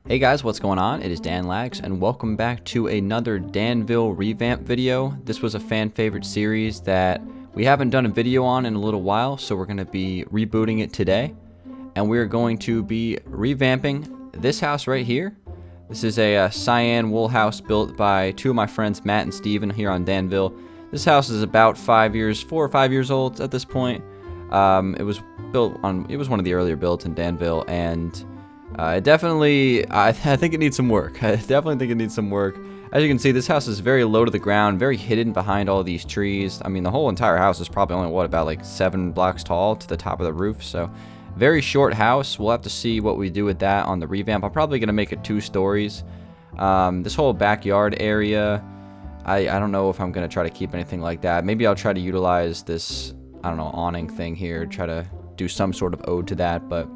Hey guys, what's going on? It is Dan Lags, and welcome back to another Danville Revamp video. This was a fan favorite series that we haven't done a video on in a little while, so we're going to be rebooting it today. And we're going to be revamping this house right here. This is a Cyan wool house built by two of my friends, Matt and Steven, here on Danville. This house is about 4 or 5 years old at this point. It was one of the earlier builds in Danville, and I think it needs some work. I definitely think it needs some work. As you can see, this house is very low to the ground, very hidden behind all these trees. I mean, the whole entire house is probably only, about like 7 blocks tall to the top of the roof, so very short house. We'll have to see what we do with that on the revamp. I'm probably going to make it 2 stories. This whole backyard area, I don't know if I'm going to try to keep anything like that. Maybe I'll try to utilize this, I don't know, awning thing here, try to do some sort of ode to that, but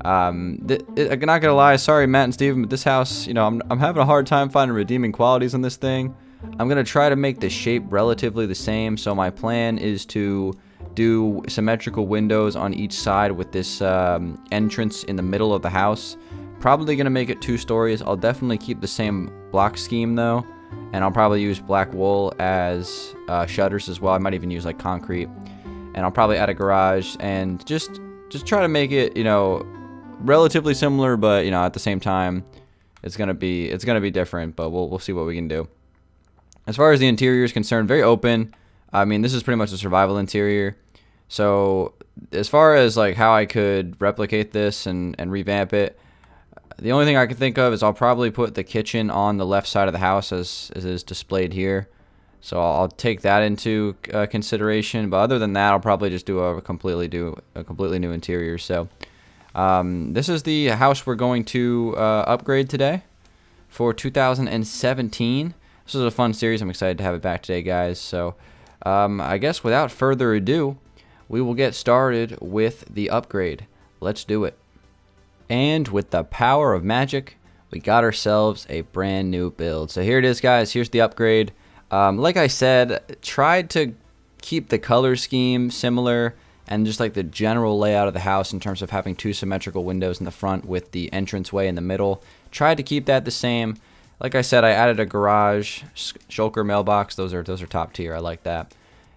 I'm not gonna lie, sorry Matt and Steven, but this house, I'm having a hard time finding redeeming qualities on this thing. I'm gonna try to make the shape relatively the same, so my plan is to do symmetrical windows on each side with this entrance in the middle of the house. Probably gonna make it 2 stories. I'll definitely keep the same block scheme though, and I'll probably use black wool as shutters as well. I might even use like concrete, and I'll probably add a garage and just try to make it, relatively similar, but at the same time it's gonna be different, but we'll see what we can do. As far as the interior is concerned, very open. I mean, this is pretty much a survival interior, so as far as like how I could replicate this and revamp it, the only thing I can think of is I'll probably put the kitchen on the left side of the house as is displayed here, so I'll take that into consideration. But other than that, I'll probably just do a completely new interior. So this is the house we're going to upgrade today for 2017. This is a fun series. I'm excited to have it back today, guys. So I guess without further ado, we will get started with the upgrade. Let's do it. And with the power of magic, we got ourselves a brand new build. So here it is, guys. Here's the upgrade. Like I said, tried to keep the color scheme similar and just like the general layout of the house in terms of having 2 symmetrical windows in the front with the entranceway in the middle. Tried to keep that the same. Like I said, I added a garage, shulker mailbox. Those are top tier. I like that.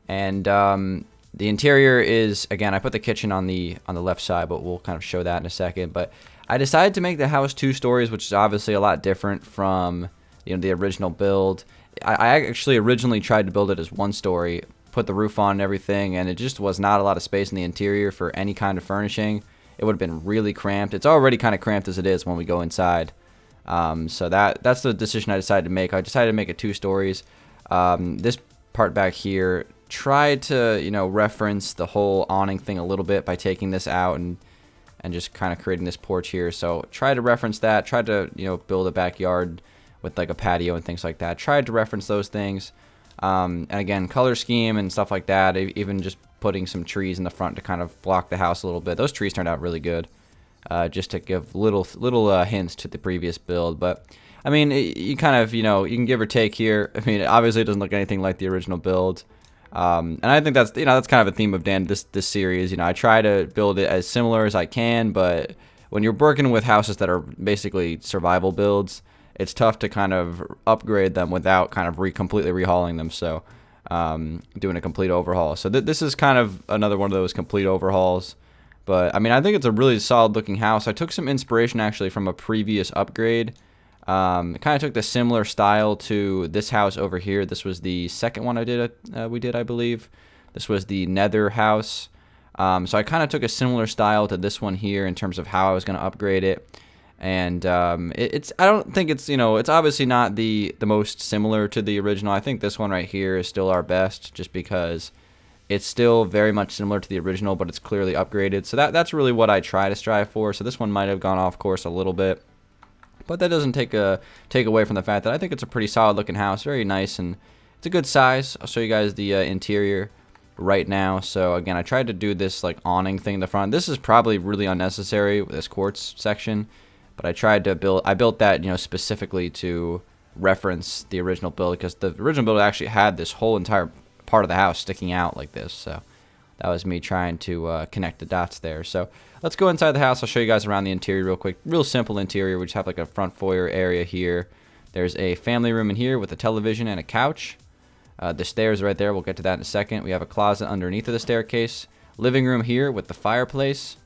And the interior is, again, I put the kitchen on the left side, but we'll kind of show that in a second. But I decided to make the house 2 stories, which is obviously a lot different from the original build. I actually originally tried to build it as 1 story, put the roof on and everything, and it just was not a lot of space in the interior for any kind of furnishing. It would have been really cramped. It's already kind of cramped as it is when we go inside. So that's the decision I decided to make. I decided to make it 2 stories. This part back here, tried to reference the whole awning thing a little bit by taking this out and just kind of creating this porch here. So tried to reference that. Tried to build a backyard with like a patio and things like that. Tried to reference those things. And again, color scheme and stuff like that, even just putting some trees in the front to kind of block the house a little bit. Those trees turned out really good, just to give little hints to the previous build. But I mean, you kind of you can give or take here. I mean, obviously it doesn't look anything like the original build, and I think that's that's kind of a theme of this series. I try to build it as similar as I can, but when you're working with houses that are basically survival builds, it's tough to kind of upgrade them without kind of completely rehauling them. So doing a complete overhaul. So this is kind of another one of those complete overhauls. But I mean, I think it's a really solid looking house. I took some inspiration actually from a previous upgrade. It kind of took the similar style to this house over here. This was the second one we did, I believe. This was the Nether house. So I kind of took a similar style to this one here in terms of how I was going to upgrade it. And I don't think it's it's obviously not the most similar to the original. I think this one right here is still our best, just because it's still very much similar to the original, but it's clearly upgraded. So that's really what I try to strive for. So this one might have gone off course a little bit, but that doesn't take away from the fact that I think it's a pretty solid looking house, very nice, and it's a good size. I'll show you guys the interior right now. So again, I tried to do this like awning thing in the front. This is probably really unnecessary with this quartz section, but I built that specifically to reference the original build, because the original build actually had this whole entire part of the house sticking out like this. So That was me trying to connect the dots there. So let's go inside the house. I'll show you guys around the interior real quick. Real simple interior. We just have like a front foyer area here. There's a family room in here with a television and a couch. The stairs right there. We'll get to that in a second. We have a closet underneath of the staircase. Living room here with the fireplace.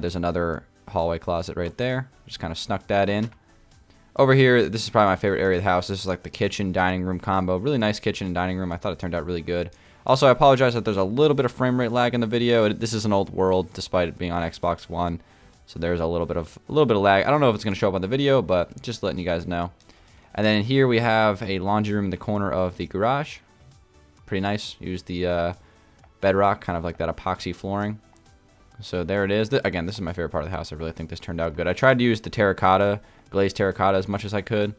There's another hallway closet right there. Just kind of snuck that in. Over here, this is probably my favorite area of the house. This is like the kitchen dining room combo. Really nice kitchen and dining room. I thought it turned out really good. Also, I apologize that there's a little bit of frame rate lag in the video. This is an old world, despite it being on Xbox One. So there's a little bit of lag. I don't know if it's going to show up on the video, but just letting you guys know. And then here we have a laundry room in the corner of the garage. Pretty nice. Use the bedrock, kind of like that epoxy flooring. So there it is. Again, this is my favorite part of the house. I really think this turned out good. I tried to use the terracotta, glazed terracotta as much as I could.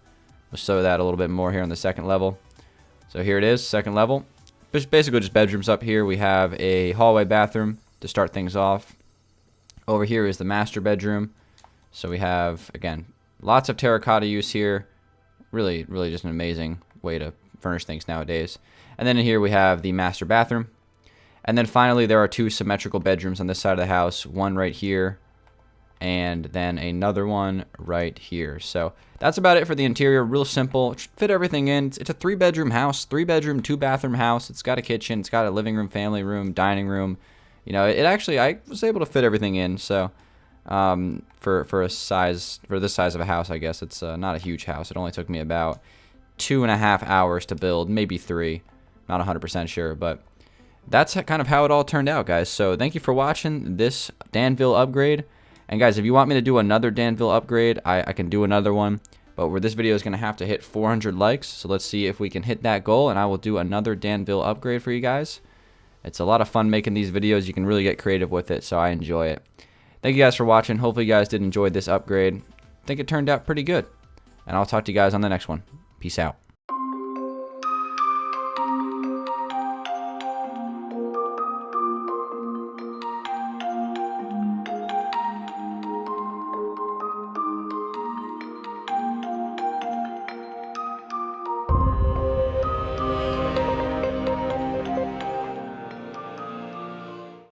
We'll show that a little bit more here on the second level. So here it is, second level. Basically just bedrooms up here. We have a hallway bathroom to start things off. Over here is the master bedroom. So we have, again, lots of terracotta use here. Really just an amazing way to furnish things nowadays. And then in here we have the master bathroom. And then finally there are two symmetrical bedrooms on this side of the house. One right here and then another one right here. So that's about it for the interior. Real simple. Fit everything in. It's a 3-bedroom house, 3-bedroom, 2-bathroom house. It's got a kitchen. It's got a living room, family room, dining room. You know, it actually, I was able to fit everything in. So for this size of a house, I guess it's not a huge house. It only took me about 2.5 hours to build, maybe 3. Not 100% sure, but that's kind of how it all turned out, guys. So thank you for watching this Danville upgrade. And guys, if you want me to do another Danville upgrade, I can do another one. But where this video is going to have to hit 400 likes. So let's see if we can hit that goal, and I will do another Danville upgrade for you guys. It's a lot of fun making these videos. You can really get creative with it, so I enjoy it. Thank you guys for watching. Hopefully you guys did enjoy this upgrade. I think it turned out pretty good. And I'll talk to you guys on the next one. Peace out.